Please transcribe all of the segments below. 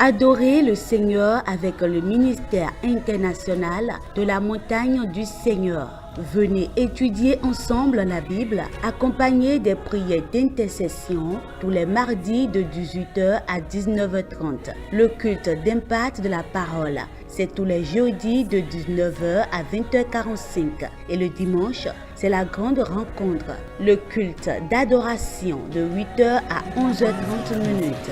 Adorez le Seigneur avec le ministère international de la montagne du Seigneur. Venez étudier ensemble la Bible, accompagné des prières d'intercession tous les mardis de 18h à 19h30. Le culte d'impact de la parole, c'est tous les jeudis de 19h à 20h45. Et le dimanche, c'est la grande rencontre, le culte d'adoration de 8h à 11h30 minutes.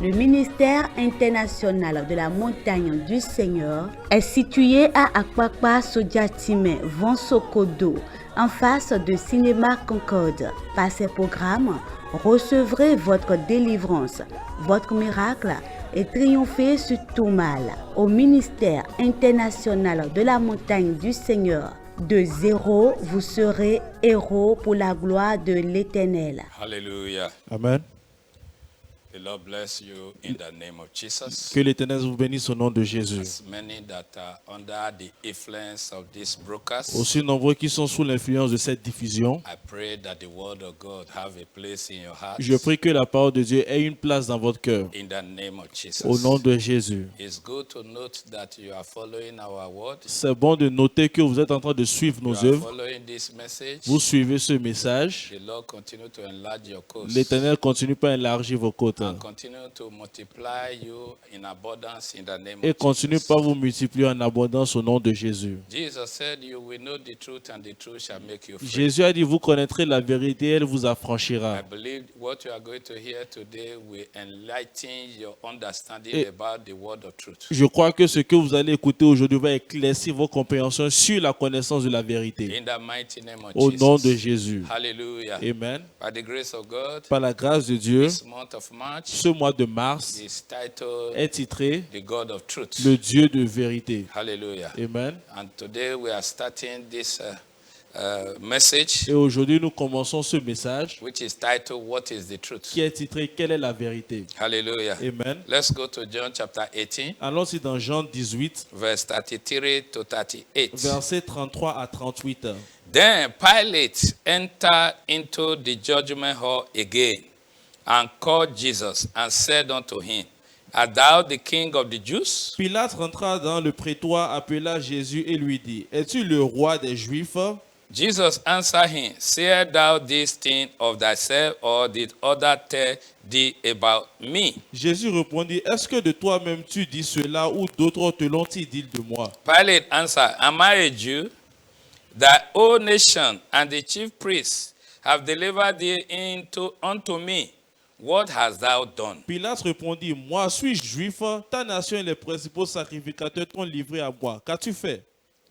Le ministère international de la montagne du Seigneur est situé à Akwakwa Sodiatime, Vonsokodo, en face de Cinéma Concorde. Par ces programmes, recevrez votre délivrance, votre miracle et triomphez sur tout mal. Au ministère international de la montagne du Seigneur, de zéro, vous serez héros pour la gloire de l'Éternel. Hallelujah. Amen. The Lord bless you in the name of Jesus. Que l'Éternel vous bénisse au nom de Jésus. As many that are under the influence of this broadcast, Aussi nombreux qui sont sous l'influence de cette diffusion, I pray that the word of God have a place in your heart. je prie que la parole de Dieu ait une place dans votre cœur. In the name of Jesus. Au nom de Jésus. It's good to note that you are following our word. C'est bon de noter que vous êtes en train de suivre nos You are œuvres. following this message. Vous suivez ce message. The Lord continue to enlarge your course. L'Éternel continue pas à élargir vos côtes. And continue to multiply you in abundance in the name Et of continue Jesus. pas à vous multiplier en abondance au nom de Jésus. Jesus said, "You will know the truth, and the truth shall make you free." Jésus a dit, vous connaîtrez la vérité, elle vous I affranchira. believe what you are going to hear today will enlighten your understanding Et- about the word of truth. Je crois que ce que vous allez écouter aujourd'hui va éclaircir vos compréhensions sur la connaissance de la vérité. In the mighty name of Au Jesus. nom de Jésus. Hallelujah. Amen. By the grace of God, Par la grâce de Dieu, this month of March ce mois de mars is titled est titré The God of Truth. Le Dieu de vérité. Hallelujah. Amen. And today we are starting this message, Et aujourd'hui, nous commençons ce message which is titled What is the Truth? qui est titré Quelle est la vérité? Hallelujah. Amen. Let's go to John chapter 18, Allons-y dans Jean 18, verse 33 to 38. versets 33 à 38. Then Pilate entered into the judgment hall again and called Jesus and said unto him, Art thou the king of the Jews? Pilate rentra dans le prétoire, appela Jésus et lui dit, Es-tu le roi des Juifs? Jesus answered him, Sayest thou this thing of thyself, or did others tell thee about me? Jésus répondit, Est-ce que de toi-même tu dis cela ou d'autres te l'ont-ils dit de moi? Pilate answered, Am I a Jew? Thy whole nation and the chief priests have delivered thee unto me. What hast thou done? Pilate répondit, Moi suis-je juif? Ta nation et les principaux sacrificateurs t'ont livré à moi. Qu'as-tu fait?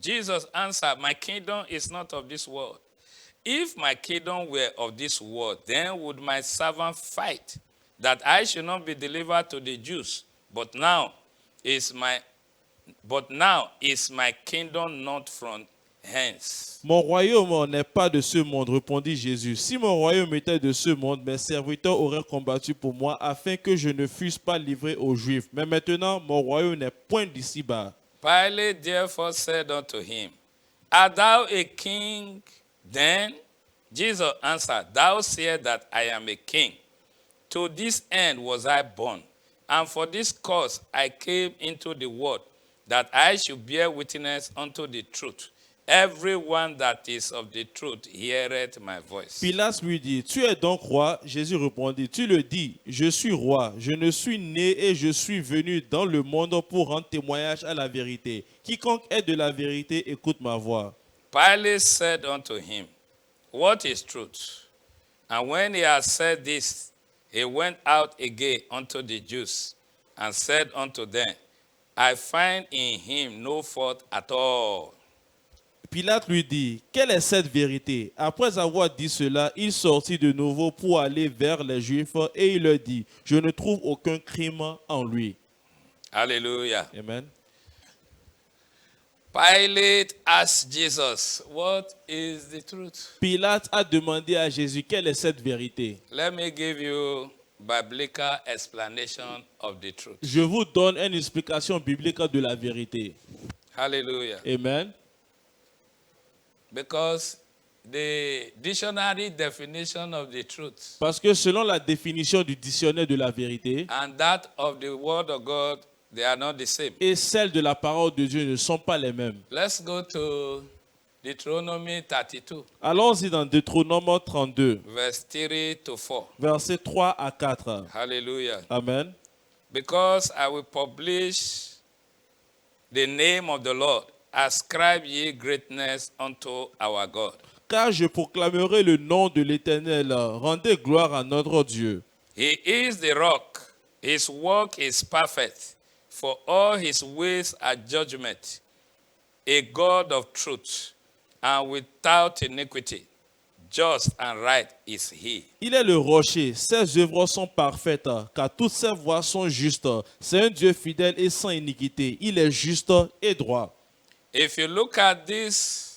Jesus answered, My kingdom is not of this world. If my kingdom were of this world, then would my servant fight, that I should not be delivered to the Jews. But now is my kingdom not from hence. Mon royaume n'est pas de ce monde, répondit Jésus. Si mon royaume était de ce monde, mes serviteurs auraient combattu pour moi afin que je ne fusse pas livré aux Juifs. Mais maintenant, mon royaume n'est point d'ici-bas. Pilate therefore said unto him, Art thou a king then? Jesus answered, Thou sayest that I am a king. To this end was I born, and for this cause I came into the world, that I should bear witness unto the truth. Everyone that is of the truth heareth my voice. Pilate lui dit, Tu es donc roi? Jésus répondit, Tu le dis, je suis roi. Je ne suis né et je suis venu dans le monde pour rendre témoignage à la vérité. Quiconque est de la vérité, écoute ma voix. Pilate said unto him, What is truth? And when he had said this, he went out again unto the Jews, and said unto them, I find in him no fault at all. Pilate lui dit, quelle est cette vérité? Après avoir dit cela, il sortit de nouveau pour aller vers les Juifs et il leur dit, je ne trouve aucun crime en lui. Hallelujah. Amen. Pilate asked Jesus, what is the truth? Pilate a demandé à Jésus quelle est cette vérité. Let me give you biblical explanation of the truth. Je vous donne une explication biblique de la vérité. Hallelujah. Amen. Because the dictionary definition of the truth Parce que selon la définition du dictionnaire de la vérité and that of the word of God, they are not the same. et celle de la parole de Dieu ne sont pas les mêmes. Let's go to Deuteronomy 32, Allons-y dans Deutéronome 32, verse 3 to 4. versets 3 à 4. Hallelujah. Amen. Because I will publish the name of the Lord, ascribe ye greatness unto our God. Car je proclamerai le nom de l'Éternel. Rendez gloire à notre Dieu. He is the rock, his work is perfect, for all his ways are judgment, a God of truth, and without iniquity, just and right is he. Il est le rocher, ses œuvres sont parfaites, car toutes ses voies sont justes. C'est un Dieu fidèle et sans iniquité. Il est juste et droit. If you look at these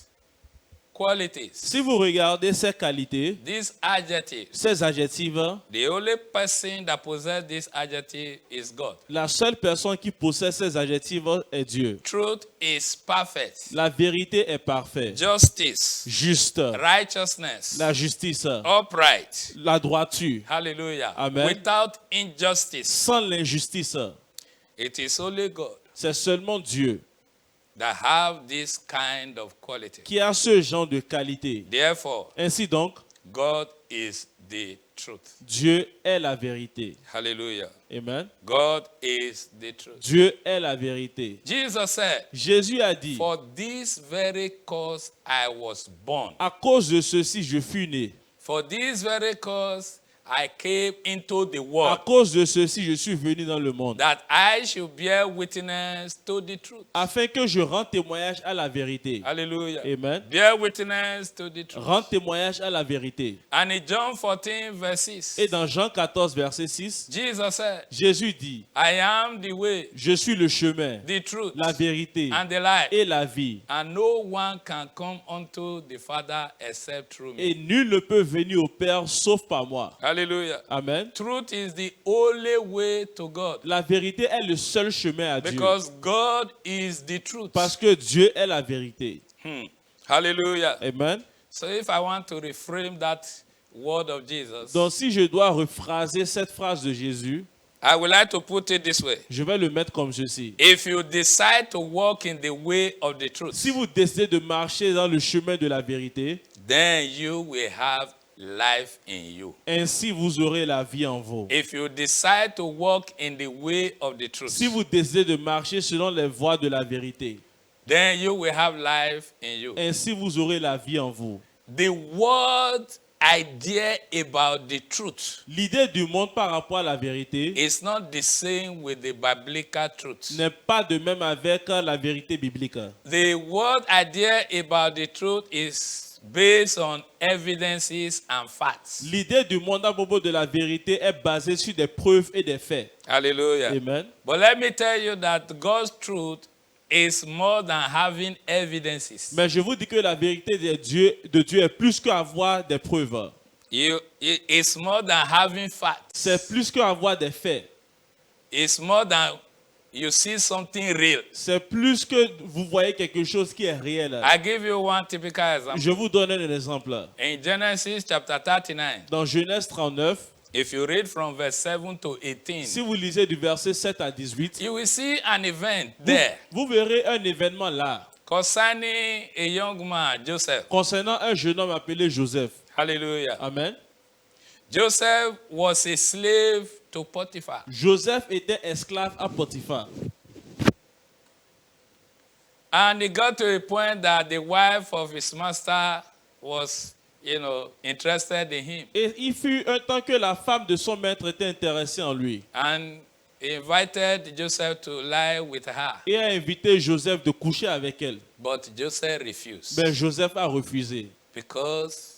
qualities, Si vous regardez ses qualités, these adjectives, ses adjectifs, the only person that possesses this adjective is God. la seule personne qui possède ces adjectifs est Dieu. Truth is perfect. La vérité est parfaite, Justice, juste, righteousness, la justice, upright. la droiture, Hallelujah. Amen. Without injustice. sans l'injustice. It is only God C'est seulement Dieu that have this kind of quality. qui a ce genre de qualité. Therefore, Ainsi donc, God is the truth. Dieu est la vérité. Hallelujah. Amen. God is the truth. Dieu est la vérité. Jesus said, Jésus a dit, for this very cause I was born. à cause de ceci, je fus né. For this very cause I came into the À world, cause de ceci, je suis venu dans le monde. that I should bear witness to the truth. Afin que je rende témoignage à la vérité. Hallelujah. Amen. Bear witness to the truth. Rendre témoignage à la vérité. And in John 14, verse 6, Et dans Jean 14, verset 6, Jesus said, Jésus dit, I am the way, je suis le chemin, the truth, la vérité and the life. et la vie. And no one can come unto the Father except through me. Et nul ne peut venir au Père sauf par moi. Hallelujah. Amen. Truth is the only way to God. La vérité est le seul chemin à Dieu. Because God is the truth. Parce que Dieu est la vérité. Hallelujah. Amen. So if I want to reframe that word of Jesus, Donc si je dois rephraser cette phrase de Jésus, I would like to put it this way. je vais le mettre comme ceci. If you decide to walk in the way of the truth, Si vous décidez de marcher dans le chemin de la vérité, then you will have life in you. ainsi vous aurez la vie en vous. If you decide to walk in the way of the truth, Si vous décidez de marcher selon les voies de la vérité, then you will have life in you. ainsi vous aurez la vie en vous. The world idea about the truth L'idée du monde par rapport à la vérité is not the same with the biblical truth. n'est pas de même avec la vérité biblique. The world idea about the truth is based on evidences and facts. L'idée du monde à propos de la vérité est basée sur des preuves et des faits. Hallelujah. Amen. But let me tell you that God's truth is more than having evidences. Mais je vous dis que la vérité de Dieu est plus qu'avoir des preuves. It's more than having facts. C'est plus qu'avoir des faits. It's more than you see something real. C'est plus que vous voyez quelque chose qui est réel. I give you one typical example. Je vous donne un exemple. In Genesis chapter 39, Dans Genèse 39, if you read from verse 7 to 18, si vous lisez du verset 7 à 18, you will see an event there vous verrez un événement là concerning a young man, Joseph. concernant un jeune homme appelé Joseph. Hallelujah. Amen. Joseph was a slave to Potiphar. Joseph était esclave à Potiphar. And it got to a point that the wife of his master was, interested in him. Et il fut un temps que la femme de son maître était intéressée en lui. And he invited Joseph to lie with her. Et a invité Joseph de coucher avec elle. But Joseph refused Mais Joseph a refusé. because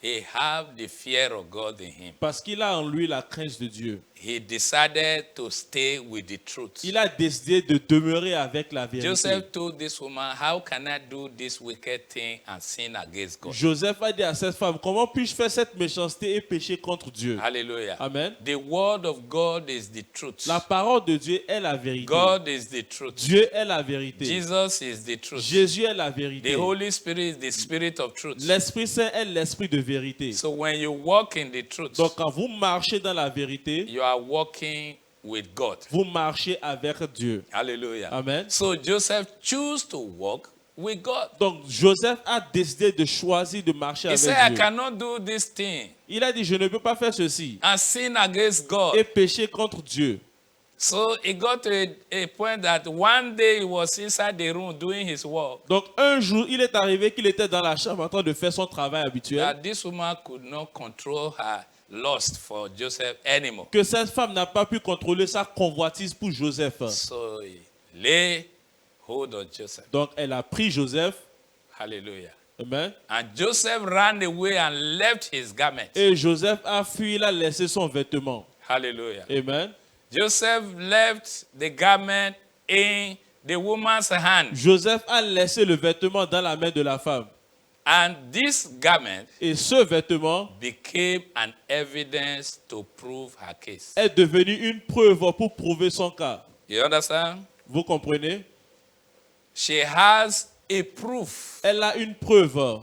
he had the fear of God in him. Parce qu'il a en lui la crainte de Dieu. He decided to stay with the truth. Il a décidé de demeurer avec la vérité. Joseph told this woman, how can I do this wicked thing and sin against God? Joseph a dit à cette femme, comment puis-je faire cette méchanceté et pécher contre Dieu? Hallelujah. Amen. The word of God is the truth. La parole de Dieu est la vérité. God is the truth. Dieu est la vérité. Jesus is the truth. Jésus est la The vérité. Holy Spirit is the spirit of truth. L'Esprit Saint est l'esprit de vérité. So when you walk in the truth, Donc quand vous marchez dans la vérité, you are walking with God. vous marchez avec Dieu. Hallelujah. Amen. So Joseph chose to walk with God. Donc Joseph a décidé de choisir de marcher He avec said, I Dieu. cannot do this thing Il a dit, je ne peux pas faire ceci and sin against God. et pécher contre Dieu. So it got to a point that one day he was inside the room doing his work, Donc un jour, il est arrivé qu'il était dans la chambre en train de faire son travail habituel, that this woman could not control her lust for Joseph anymore. que cette femme n'a pas pu contrôler sa convoitise pour Joseph. So he lay hold of Joseph. Donc elle a pris Joseph. Hallelujah. Amen. And Joseph ran away and left his garment. Et Joseph a fui, il a laissé son vêtement. Hallelujah. Amen. Joseph left the garment in the woman's hand. Joseph a laissé le vêtement dans la main de la femme. And this garment Et ce vêtement became an evidence to prove her case. est devenu une preuve pour prouver son cas. You understand? Vous comprenez? She has a proof, Elle a une preuve,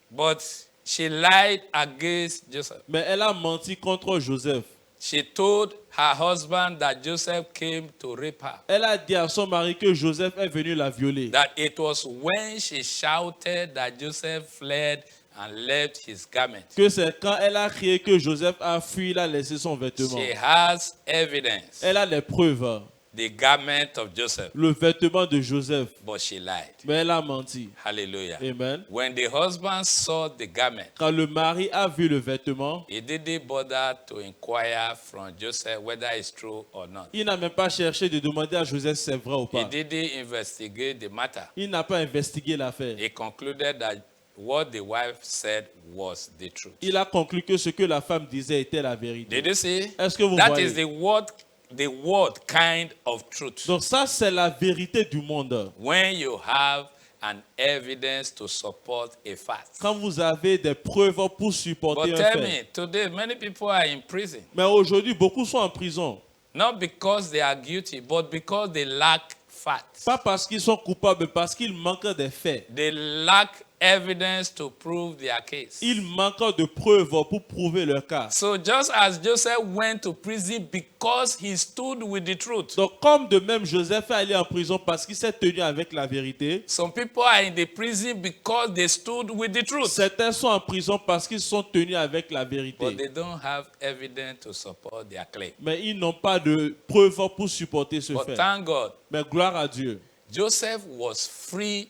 but she lied against Joseph. mais elle a menti contre Joseph. She told her husband that Joseph came to rape her. Elle a dit à son mari que Joseph est venu la violer. That it was when she shouted that Joseph fled and left his garment. Que c'est quand elle a crié que Joseph a fui, il a laissé son vêtement. She has evidence, Elle a les preuves, the garment of Joseph, le vêtement de Joseph, but she lied. mais elle a menti. Hallelujah. Amen. When the husband saw the garment, Quand le mari a vu le vêtement, he didn't bother to inquire from Joseph whether it's true or not. il n'a même pas cherché de demander à Joseph si c'est vrai ou He pas. didn't investigate the matter. Il n'a pas investigué l'affaire. He concluded that what the wife said was the truth. Il a conclu que ce que la femme disait était la vérité. Did you see? Est-ce que vous That voyez? is the word kind of truth. Donc ça, c'est la vérité du monde. When you have an evidence to support a fact. Quand vous avez des preuves pour supporter But un tell fait. me, today many people are in prison. Mais aujourd'hui, beaucoup sont en prison. Not because they are guilty, but because they lack facts. Pas parce qu'ils sont coupables, mais parce qu'ils manquent des faits. They lack evidence to prove their case. Ils manquent de preuves pour prouver leur cas. So just as Joseph went to prison because he stood with the truth, Donc, comme de même, Joseph est allé en prison parce qu'il s'est tenu avec la vérité. some people are in the prison because they stood with the truth, Certains sont en prison parce qu'ils sont tenus avec la but vérité. they don't have evidence to support their claim. Mais ils n'ont pas de preuves pour supporter ce But fait. thank God, Mais gloire à Dieu. Joseph was free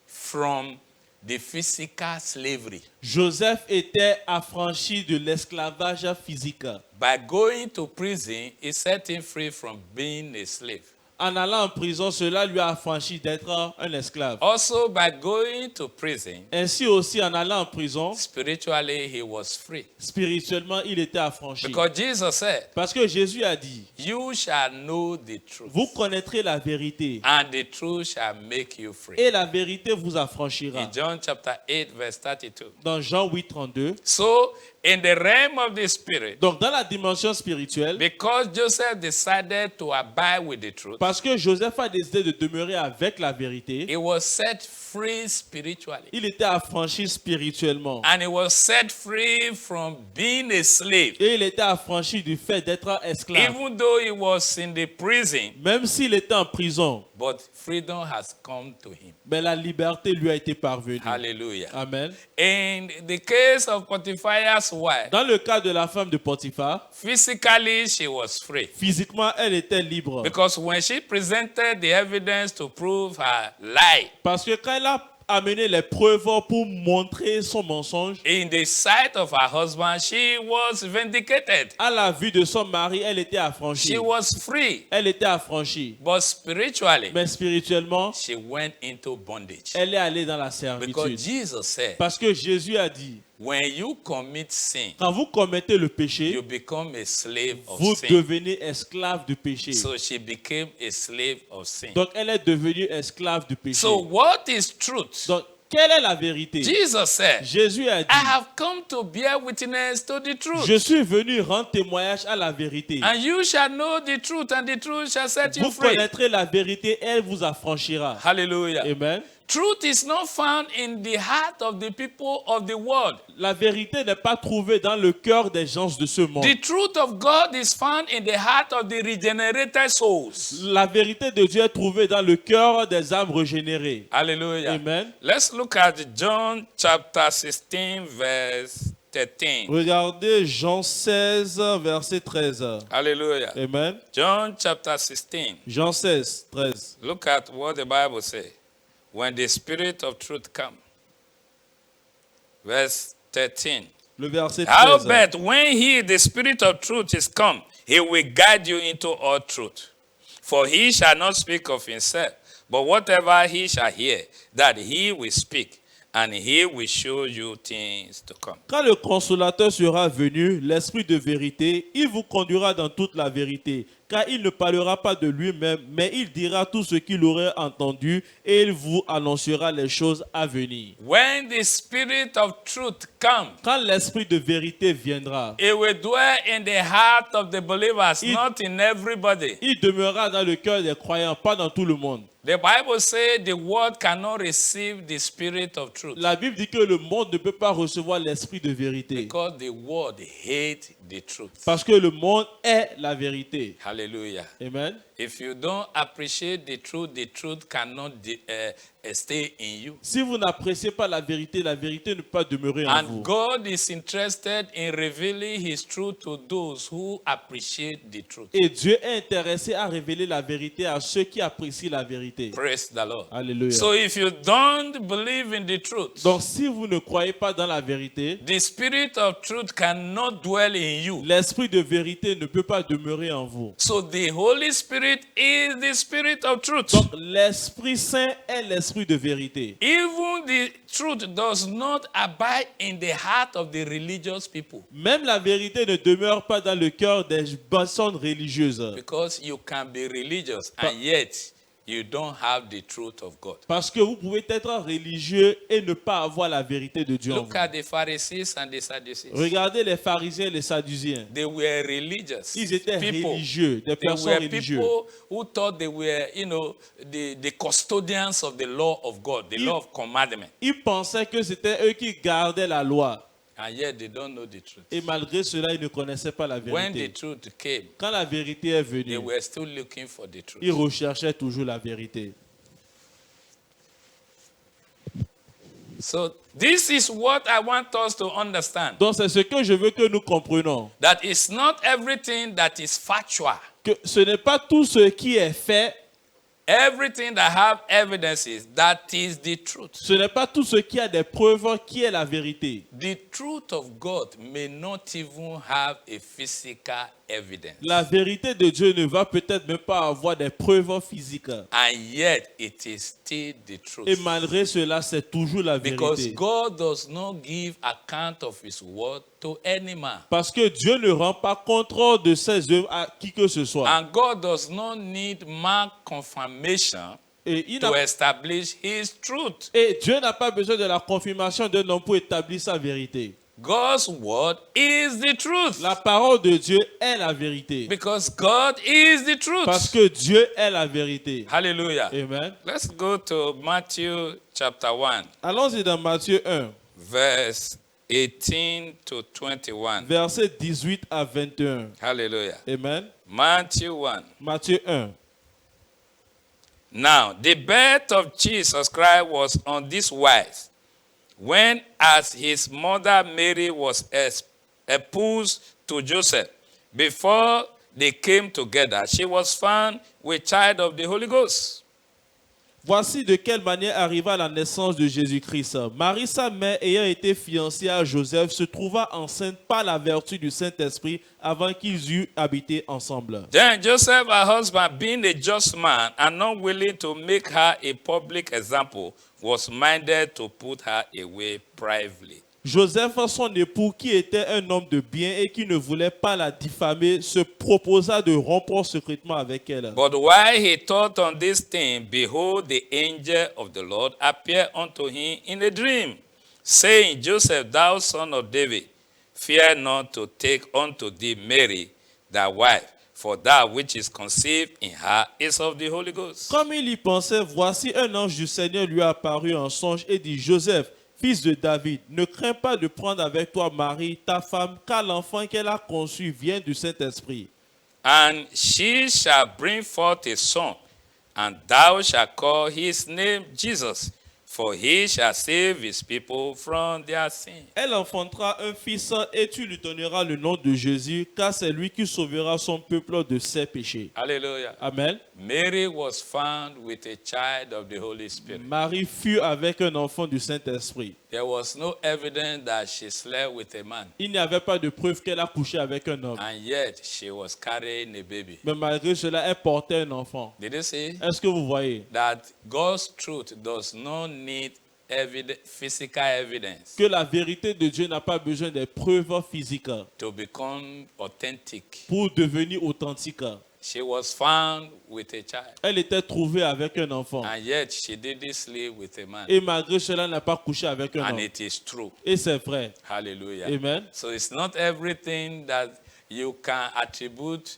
from the physical slavery. Joseph était affranchi de l'esclavage physique. By going to prison, he set him free from being a slave. En allant en prison, cela lui a affranchi d'être un esclave. Also, by going to prison, Ainsi aussi, en allant en prison, spiritually he was free. spirituellement, il était affranchi. Because Jesus said, Parce que Jésus a dit, you shall know the truth, vous connaîtrez la vérité and the truth shall make you free. et la vérité vous affranchira. In John chapter 8, verse 32. Dans Jean 8, 32. So, in the realm of the spirit, Donc, dans la dimension spirituelle, because Joseph decided to abide with the truth, parce que Joseph a décidé de demeurer avec la vérité, he was set free spiritually. il était affranchi spirituellement. And he was set free from being a slave. Et il était affranchi du fait d'être esclave. Even though he was in the prison, Même s'il était en prison, but freedom has come to him. mais la liberté lui a été parvenue. Hallelujah. Amen. In the case of Potiphar's wife, Dans le cas de la femme de Potiphar, physically she was free. physiquement, elle était libre. Because when she presented the evidence to prove her lie, Parce que quand elle a amené les preuves pour montrer son mensonge, in the sight of her husband, she was vindicated. à la vue de son mari, elle était affranchie. She was free. Elle était affranchie. But spiritually, Mais spirituellement, she went into bondage. elle est allée dans la Because servitude. Jesus said, Parce que Jésus a dit, When you commit sin, Quand vous commettez le péché, you become a slave of vous sin. devenez esclave du péché. So she became a slave of sin. Donc, elle est devenue esclave du péché. So what is truth? Donc, quelle est la vérité? Jesus said, Jésus a dit, I have come to bear witness to the truth. je suis venu rendre témoignage à la vérité. And you shall know the truth, and the truth shall set you Vous free. connaîtrez la vérité, elle vous affranchira. Hallelujah. Amen. Truth is not found in the heart of the people of the world. La vérité n'est pas trouvée dans le cœur des gens de ce monde. The truth of God is found in the heart of the regenerated souls. La vérité de Dieu est trouvée dans le cœur des âmes régénérées. Hallelujah. Amen. Let's look at John chapter 16, verse 13. Regardez Jean 16, verset 13. Hallelujah. Amen. John chapter 16. Jean 16, 13. Look at what the Bible says. When the Spirit of truth comes. Verse 13. Le verset 13. Howbeit, when he, the Spirit of truth, is come, he will guide you into all truth. For he shall not speak of himself, but whatever he shall hear, that he will speak, and he will show you things to come. Quand le consolateur sera venu, l'Esprit de vérité, il vous conduira dans toute la vérité, car il ne parlera pas de lui-même, mais il dira tout ce qu'il aurait entendu et il vous annoncera les choses à venir. When the Spirit of truth comes, Quand l'Esprit de vérité viendra, it will dwell in the heart of the believers, It- not in everybody. il demeurera dans le cœur des croyants, pas dans tout le monde. The Bible says the world cannot receive the Spirit of truth La Bible dit que le monde ne peut pas recevoir l'Esprit de vérité, because the world hates the truth. parce que le monde est la vérité. Hallelujah. Amen. If you don't appreciate the truth cannot stay in you. Si vous n'appréciez pas la vérité ne peut pas demeurer en vous. And God is interested in revealing His truth to those who appreciate the truth. Et Dieu est intéressé à révéler la vérité à ceux qui apprécient la vérité. Praise the Lord. Alléluia. So if you don't believe in the truth, Donc si vous ne croyez pas dans la vérité, the Spirit of truth cannot dwell in you. l'Esprit de vérité ne peut pas demeurer en vous. So the Holy Spirit is the Spirit of truth. Donc l'Esprit Saint est l'Esprit de vérité. Even the truth does not abide in the heart of the religious people. Même la vérité ne demeure pas dans le cœur des personnes religieuses. Because you can be religious and yet you don't have the truth of God. Parce que vous pouvez être religieux et ne pas avoir la vérité de Dieu en Look vous. at the Pharisees and the Sadducees. Regardez les pharisiens et les sadduciens. They were religious Ils étaient people. religieux, des They personnes were religieuses. people who thought they were, the custodians of the law of God, the law of commandment. Ils pensaient que c'était eux qui gardaient la loi. And yet they don't know the truth. Et malgré cela, ils ne connaissaient pas la When the vérité. truth came, Quand la vérité est they venue, were still looking for the truth. ils recherchaient toujours la vérité. So this is what I want us to understand. Donc c'est ce que je veux que nous comprenions. That it's not everything that is factual. Que ce n'est pas tout ce qui est fait, Everything that have evidences, that is the truth. ce n'est pas tout ce qui a des preuves qui est la vérité. The truth of God may not even have a physical evidence. La vérité de Dieu ne va peut-être même pas avoir des preuves physiques. And yet it is still the truth. Et malgré cela, c'est toujours la Because vérité. God does not give account of his word to any man. Parce que Dieu ne rend pas compte de ses œuvres à qui que ce soit. And God does not need man confirmation Et, il to n'a- establish his truth. et Dieu n'a pas besoin de la confirmation d'un homme pour établir sa vérité. God's word is the truth. La parole de Dieu est la vérité. Because God is the Parce truth. que Dieu est la vérité. Hallelujah. Amen. Let's go to Matthew chapter 1, Allons-y dans Matthieu 1, verse 18 to 21. versets 18 à 21. Hallelujah. Amen. Matthew 1. Matthieu 1. Now, the birth of Jesus Christ was on this wise. When, as his mother Mary was espoused to Joseph, before they came together, she was found with child of the Holy Ghost. Voici de quelle manière arriva la naissance de Jésus-Christ. Marie, sa mère, ayant été fiancée à Joseph, se trouva enceinte par la vertu du Saint-Esprit avant qu'ils eussent habité ensemble. Then Joseph, her husband, being a just man and not willing to make her a public example, was minded to put her away privately. Joseph, son époux, qui était un homme de bien et qui ne voulait pas la diffamer, se proposa de rompre secrètement avec elle. But while he thought on this thing, behold, the angel of the Lord appeared unto him in a dream, saying, Joseph, thou son of David, fear not to take unto thee Mary, thy wife, for that which is conceived in her is of the Holy Ghost. Comme il y pensait, voici un ange du Seigneur lui apparut en songe et dit, Joseph, fils de David, ne crains pas de prendre avec toi Marie, ta femme, car l'enfant qu'elle a conçu vient du Saint-Esprit. And she shall bring forth a son, and thou shalt call his name Jesus, for he shall save his people from their sins. Elle enfantera un fils et tu lui donneras le nom de Jésus, car c'est lui qui sauvera son peuple de ses péchés. Hallelujah. Amen. Mary was found with a child of the Holy Spirit. Marie fut avec un enfant du Saint-Esprit. There was no evidence that she slept with a man, Il n'y avait pas de preuve qu'elle a couché avec un homme. and yet she was carrying a baby. Mais malgré cela, elle portait un enfant. Did you see Est-ce que vous voyez that God's truth does not need physical evidence que la vérité de Dieu n'a pas besoin des preuves physiques to become authentic? pour devenir authentique? She was found with a child, Elle était trouvée avec un enfant. and yet she didn't sleep with a man. Et malgré cela, elle n'a pas couché avec un And homme. it is true. Et c'est vrai. Hallelujah. Amen. So it's not everything that you can attribute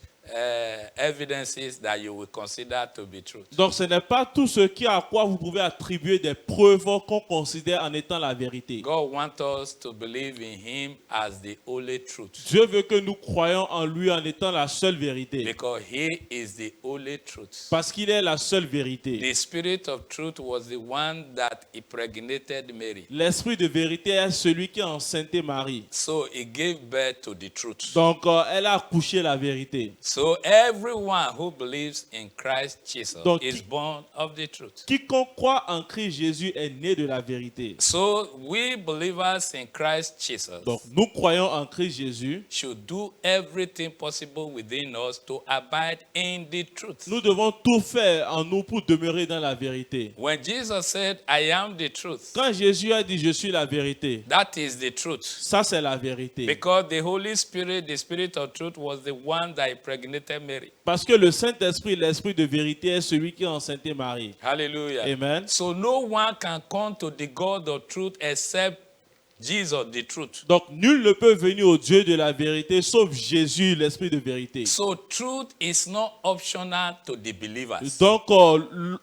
evidences that you will consider to be truth. Donc ce n'est pas tout ce à quoi vous pouvez attribuer des preuves qu'on considère en étant la vérité. God wants us to believe in him as the only truth, Dieu veut que nous croyions en lui en étant la seule vérité. because he is the only truth. Parce qu'il est la seule vérité. The spirit of truth was the one that impregnated Mary. L'esprit de vérité est celui qui a enceinté Marie. So he gave birth to the truth. Donc elle a accouché la vérité. So everyone who believes in Christ Jesus Donc, is born of the truth. Quiconque croit en Christ Jésus est né de la vérité. So we believers in Christ Jesus Donc nous croyons en Christ Jésus. should do everything possible within us to abide in the truth. Nous devons tout faire en nous pour demeurer dans la vérité. When Jesus said, I am the truth, Quand Jésus a dit je suis la vérité, that is the truth. ça c'est la vérité. Because the Holy Spirit, the Spirit of truth, was the one that impregnated Mary. Parce que le Saint-Esprit, l'Esprit de vérité est celui qui a enceinté Marie. Hallelujah. Amen. So no one can come to the God of truth except Jesus, the truth. Donc nul ne peut venir au Dieu de la vérité sauf Jésus, l'Esprit de vérité. So truth is not optional to the believers. Donc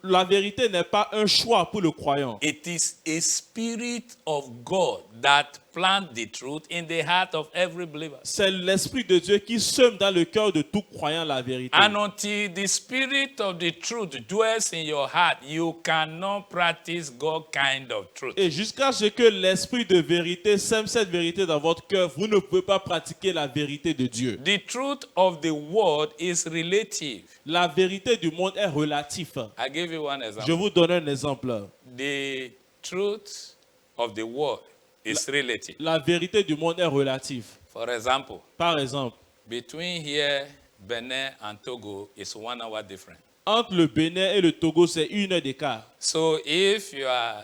la vérité n'est pas un choix pour le croyant. It is a spirit of God that plant the truth in the heart of every believer. C'est l'Esprit de Dieu qui sème dans le cœur de tout croyant la vérité. And until the spirit of the truth dwells in your heart, you cannot practice God kind of truth. Et jusqu'à ce que l'Esprit de vérité sème cette vérité dans votre cœur, vous ne pouvez pas pratiquer la vérité de Dieu. The truth of the world is relative. La vérité du monde est relative. I give you one Je example. vous donne un exemple. The truth of the world is relative. La vérité du monde est relative. For example, Par exemple, between here, Benin and Togo is 1 hour different. entre le Bénin et le Togo, c'est 1 heure d'écart. So if you are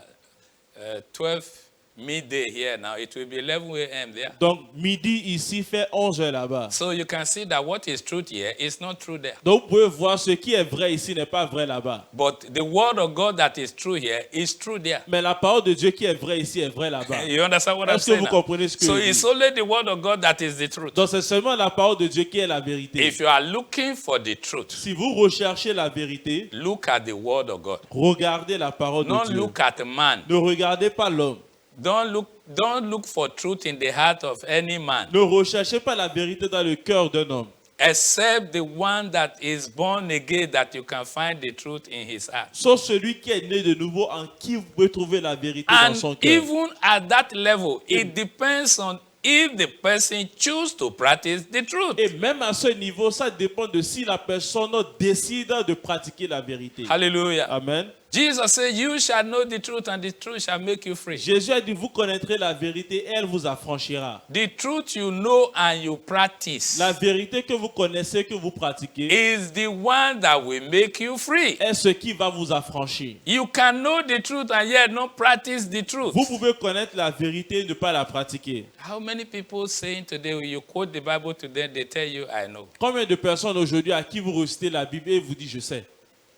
12 midday here now, it will be 11 a.m. there. Donc, midi ici fait 11 heures là-bas. So you can see that what is truth here is not true there. Donc, vous pouvez voir ce qui est vrai ici n'est pas vrai là-bas. But the word of God that is true here is true there. Mais la parole de Dieu qui est vraie ici est vraie là-bas. You understand what I'm Est-ce que saying vous now? comprenez ce que So je it's dis? only the word of God that is the truth. Donc, c'est seulement la parole de Dieu qui est la vérité. If you are looking for the truth, Si vous recherchez la vérité, look at the word of God. regardez la parole de Don't Dieu. look at man. Ne regardez pas l'homme. Don't look for truth in the heart of any man, Ne recherchez pas la vérité dans le cœur d'un homme. except the one that is born again, that you can find the truth in his heart. Sauf celui qui est né de nouveau en qui vous pouvez trouver la vérité dans And son cœur. even at that level, it depends on if the person chooses to practice the truth. Et même à ce niveau, ça dépend de si la personne décide de pratiquer la vérité. Hallelujah. Amen. Jesus said, you shall know the truth and the truth shall make you free. Jésus a dit, vous connaîtrez la vérité et elle vous affranchira. The truth you know and you practice La vérité que vous connaissez, que vous pratiquez, is the one that will make you free. est ce qui va vous affranchir. You can know the truth and yet not practice the truth. Vous pouvez connaître la vérité et ne pas la pratiquer. How many people saying today, when you quote the Bible to them, they tell you, I know. Combien de personnes aujourd'hui à qui vous recitez la Bible et vous disent, je sais.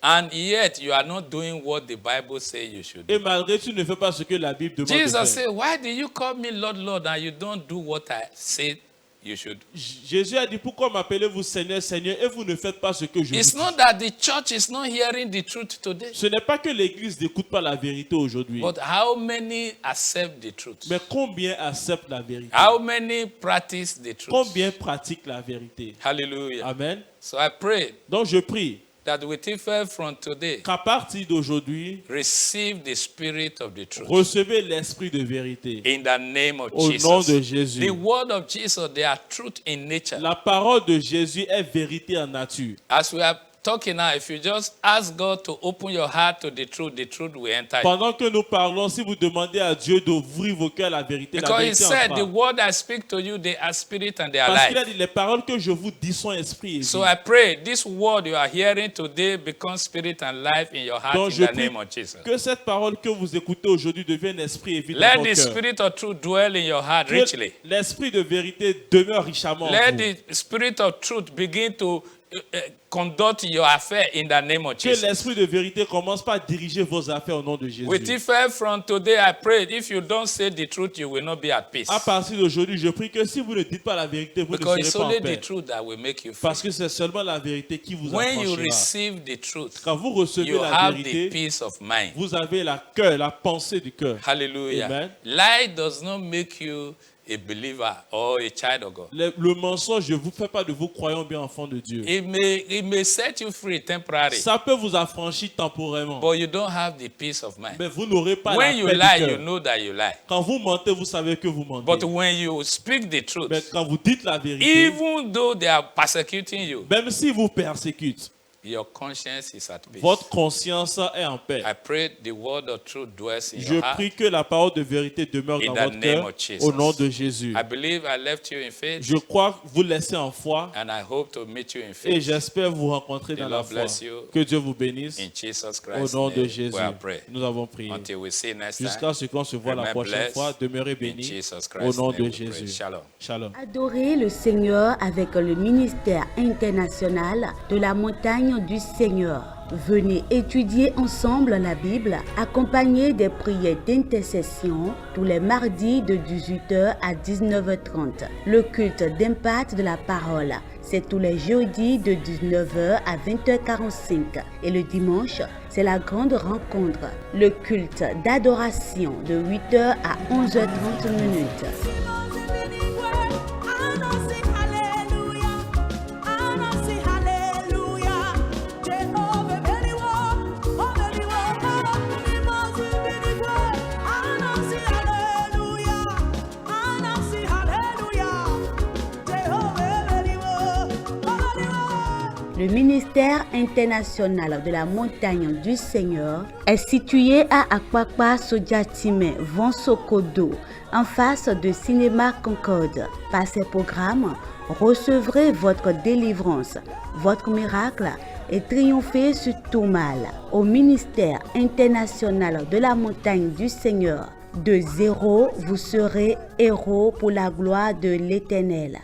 And yet you are not doing what the Bible says you should do. Et malgré tout, tu ne fais pas ce que la Bible demande de Jesus faire. said, why do you call me Lord, Lord, and you don't do what I said you should do? Jésus a dit, pourquoi m'appelez-vous Seigneur, Seigneur, et vous ne faites pas ce que je It's vous not dis. that the church is not hearing the truth today, Ce n'est pas que l'Église n'écoute pas la vérité aujourd'hui. but how many accept the truth? Mais combien acceptent la vérité? How many practice the truth? Combien pratiquent la vérité? Hallelujah. Amen. So I pray Donc je prie that with effect from today, qu'à partir d'aujourd'hui, receive the spirit of the truth. recevez l'esprit de vérité. In the name of Au nom de Jesus. Jésus. The word of Jesus, they are truth in nature. La parole de Jésus est vérité en nature. As we are talking now, if you just ask God to open your heart to the truth will enter you. Pendant que nous parlons, si vous demandez à Dieu d'ouvrir vos cœurs à la vérité, la Because he vérité said, the entrera. word I speak to you, they are spirit and they are Parce qu'il a life. dit, les paroles que je vous dis sont esprit et vie. So I pray this word you are hearing today becomes spirit and life in your heart Donc in je the prie name of Jesus. que cette parole que vous écoutez aujourd'hui devienne esprit et vie dans Let vos the cœurs. spirit of truth dwell in your heart Que richly. l'esprit de vérité demeure richement en Let vous. the spirit of truth begin to conduct your affair in the name of Que Jesus. l'esprit de vérité commence par diriger vos affaires au nom de Jésus. With effect from today, I pray if you don't say the truth, you will not be at peace. À partir d'aujourd'hui, je prie que si vous ne dites pas la vérité, vous Because ne it's serez pas only en paix. the truth that will make you free. Parce que c'est seulement la vérité qui vous When you affranchira. receive the truth, Quand vous recevez you la have the vérité, peace of mind. vous avez la pensée du cœur. Hallelujah. Amen. Lie does not make you a believer or a child of God. Le mensonge ne vous fait pas de vous croyants bien enfants de Dieu. It may set you free temporarily, Ça peut vous affranchir temporairement. but you don't have the peace of mind. Mais vous n'aurez pas When la you paix lie, du you cœur. know that you lie. Quand vous mentez, vous savez que vous mentez. But when you speak the truth, Mais quand vous dites la vérité, even though they are persecuting you, même si vous persécutent, your conscience is at peace. votre conscience est en paix. I pray the word of truth dwells in Je your heart. prie que la parole de vérité demeure In dans the votre name cœur of Jesus. au nom de Jésus. I believe I left you in faith, Je crois vous laisser en foi and I hope to meet you in et faith. j'espère vous rencontrer dans la Lord foi. bless you. Que Dieu vous bénisse In Jesus au Christ's nom de name, Jésus. we are praying. Nous avons prié. Until we see next Jusqu'à time, ce qu'on se voit la remain prochaine blessed. fois, demeurez in bénis Jesus au Christ's nom name de we pray. Jésus. Shalom. Shalom. Adorer le Seigneur avec le ministère international de la montagne du Seigneur. Venez étudier ensemble la Bible, accompagné des prières d'intercession tous les mardis de 18h à 19h30. Le culte d'impact de la parole, c'est tous les jeudis de 19h à 20h45. Et le dimanche, c'est la grande rencontre, le culte d'adoration de 8h à 11h30 minutes. Le ministère international de la montagne du Seigneur est situé à Akpakpa Sojatime, Vansokodo, en face de Cinéma Concorde. Par ces programmes, recevrez votre délivrance, votre miracle et triomphez sur tout mal. Au ministère international de la montagne du Seigneur, de zéro, vous serez héros pour la gloire de l'Éternel.